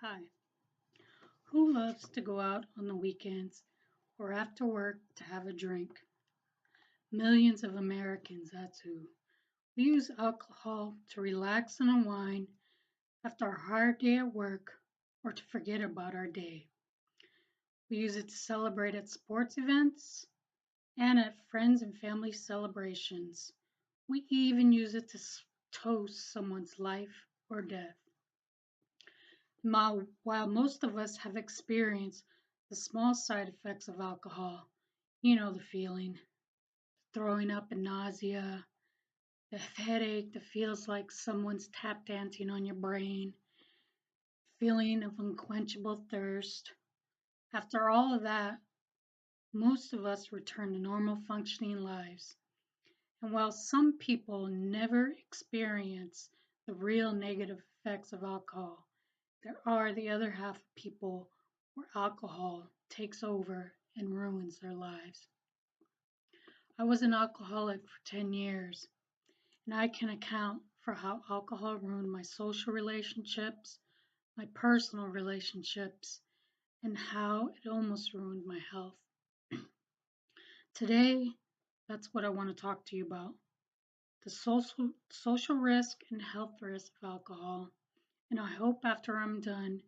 Hi. Who loves to go out on the weekends or after work to have a drink? Millions of Americans, that's who. We use alcohol to relax and unwind after a hard day at work or to forget about our day. We use it to celebrate at sports events and at friends and family celebrations. We even use it to toast someone's life or death. While most of us have experienced the small side effects of alcohol, you know the feeling, throwing up and nausea, the headache that feels like someone's tap dancing on your brain, feeling of unquenchable thirst. After all of that, most of us return to normal functioning lives. And while some people never experience the real negative effects of alcohol, there are the other half of people where alcohol takes over and ruins their lives. I was an alcoholic for 10 years, and I can account for how alcohol ruined my social relationships, my personal relationships, and how it almost ruined my health. Today, that's what I want to talk to you about: the social risk and health risk of alcohol. And I hope after I'm done,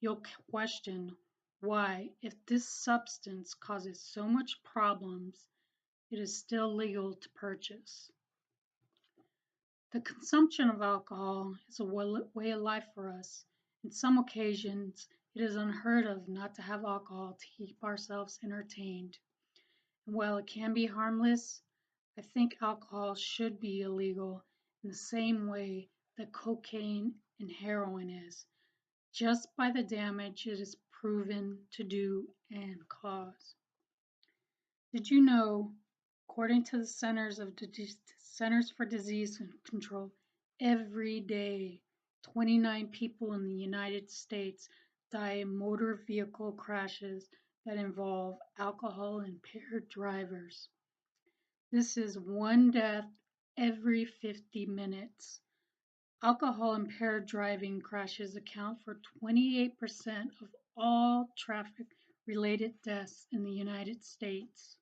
you'll question why, if this substance causes so much problems, it is still legal to purchase. The consumption of alcohol is a way of life for us. In some occasions, it is unheard of not to have alcohol to keep ourselves entertained. And while it can be harmless, I think alcohol should be illegal in the same way that cocaine and heroin is, just by the damage it is proven to do and cause. Did you know, according to the Centers for Disease Control, every day 29 people in the United States die in motor vehicle crashes that involve alcohol impaired drivers? This is one death every 50 minutes. Alcohol impaired driving crashes account for 28% of all traffic related deaths in the United States.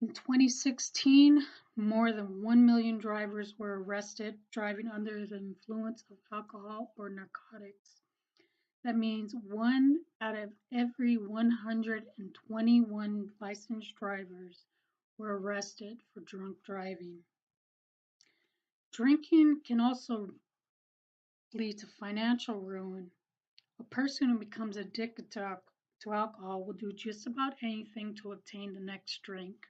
In 2016, more than 1 million drivers were arrested driving under the influence of alcohol or narcotics. That means 1 out of every 121 licensed drivers were arrested for drunk driving. Drinking can also lead to financial ruin. A person who becomes addicted to alcohol will do just about anything to obtain the next drink.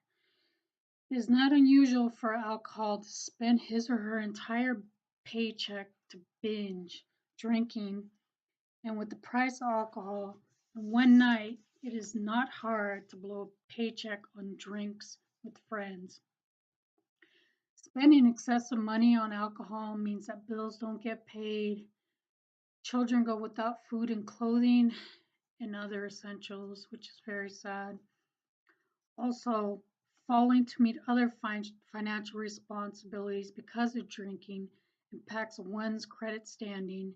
It is not unusual for alcohol to spend his or her entire paycheck to binge drinking, and with the price of alcohol in one night, it is not hard to blow a paycheck on drinks with friends. Spending excessive money on alcohol means that bills don't get paid, children go without food and clothing and other essentials, which is very sad. Also, failing to meet other financial responsibilities because of drinking impacts one's credit standing.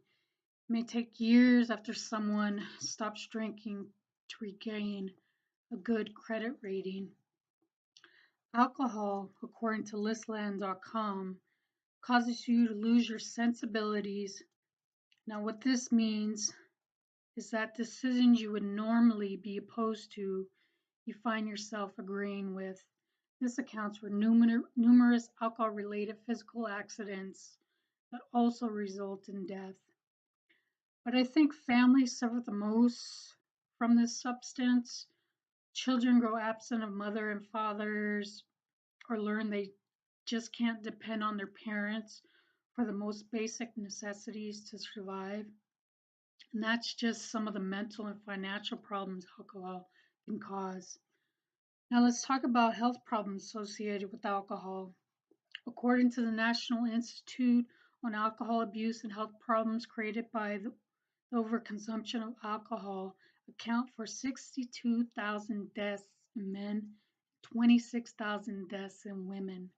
It may take years after someone stops drinking to regain a good credit rating. Alcohol, according to listland.com, causes you to lose your sensibilities. Now, what this means is that decisions you would normally be opposed to, you find yourself agreeing with. This accounts for numerous alcohol-related physical accidents that also result in death. But I think families suffer the most from this substance. Children grow absent of mother and fathers or learn they just can't depend on their parents for the most basic necessities to survive. And that's just some of the mental and financial problems alcohol can cause. Now let's talk about health problems associated with alcohol. According to the National Institute on Alcohol Abuse and Health Problems created by the overconsumption of alcohol, account for 62,000 deaths in men, 26,000 deaths in women.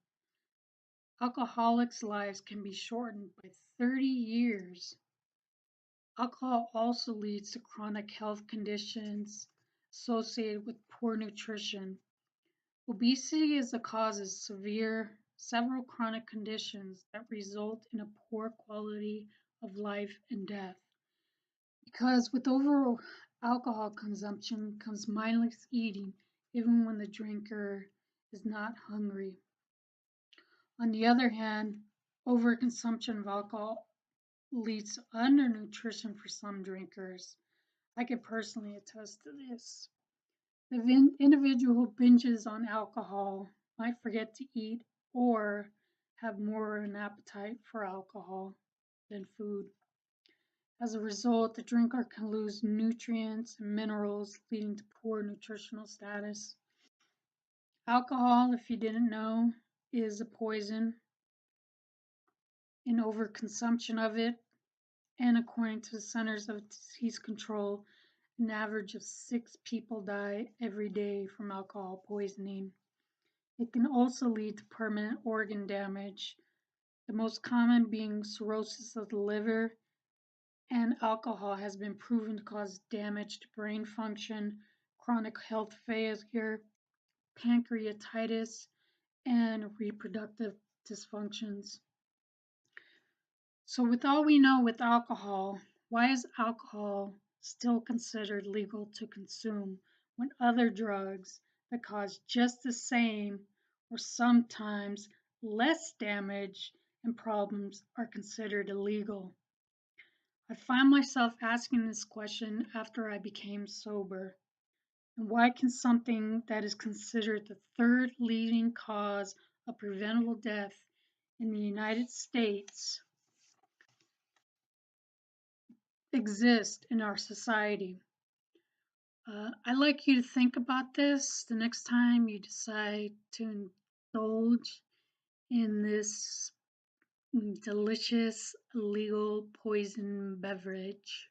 Alcoholics' lives can be shortened by 30 years Alcohol also leads to chronic health conditions associated with poor nutrition. Obesity is the cause of several chronic conditions that result in a poor quality of life and death. Because with over alcohol consumption comes mindless eating, even when the drinker is not hungry. On the other hand, overconsumption of alcohol leads to undernutrition for some drinkers. I can personally attest to this. The individual who binges on alcohol might forget to eat or have more of an appetite for alcohol than food. As a result, the drinker can lose nutrients and minerals, leading to poor nutritional status. Alcohol, if you didn't know, is a poison, and overconsumption of it, and according to the Centers of Disease Control, an average of 6 people die every day from alcohol poisoning. It can also lead to permanent organ damage, the most common being cirrhosis of the liver, and alcohol has been proven to cause damage to brain function, chronic health failure, pancreatitis, and reproductive dysfunctions. So, with all we know with alcohol, why is alcohol still considered legal to consume when other drugs that cause just the same or sometimes less damage and problems are considered illegal? I find myself asking this question after I became sober. And why can something that is considered the third leading cause of preventable death in the United States exist in our society? I'd like you to think about this the next time you decide to indulge in this delicious legal poison beverage.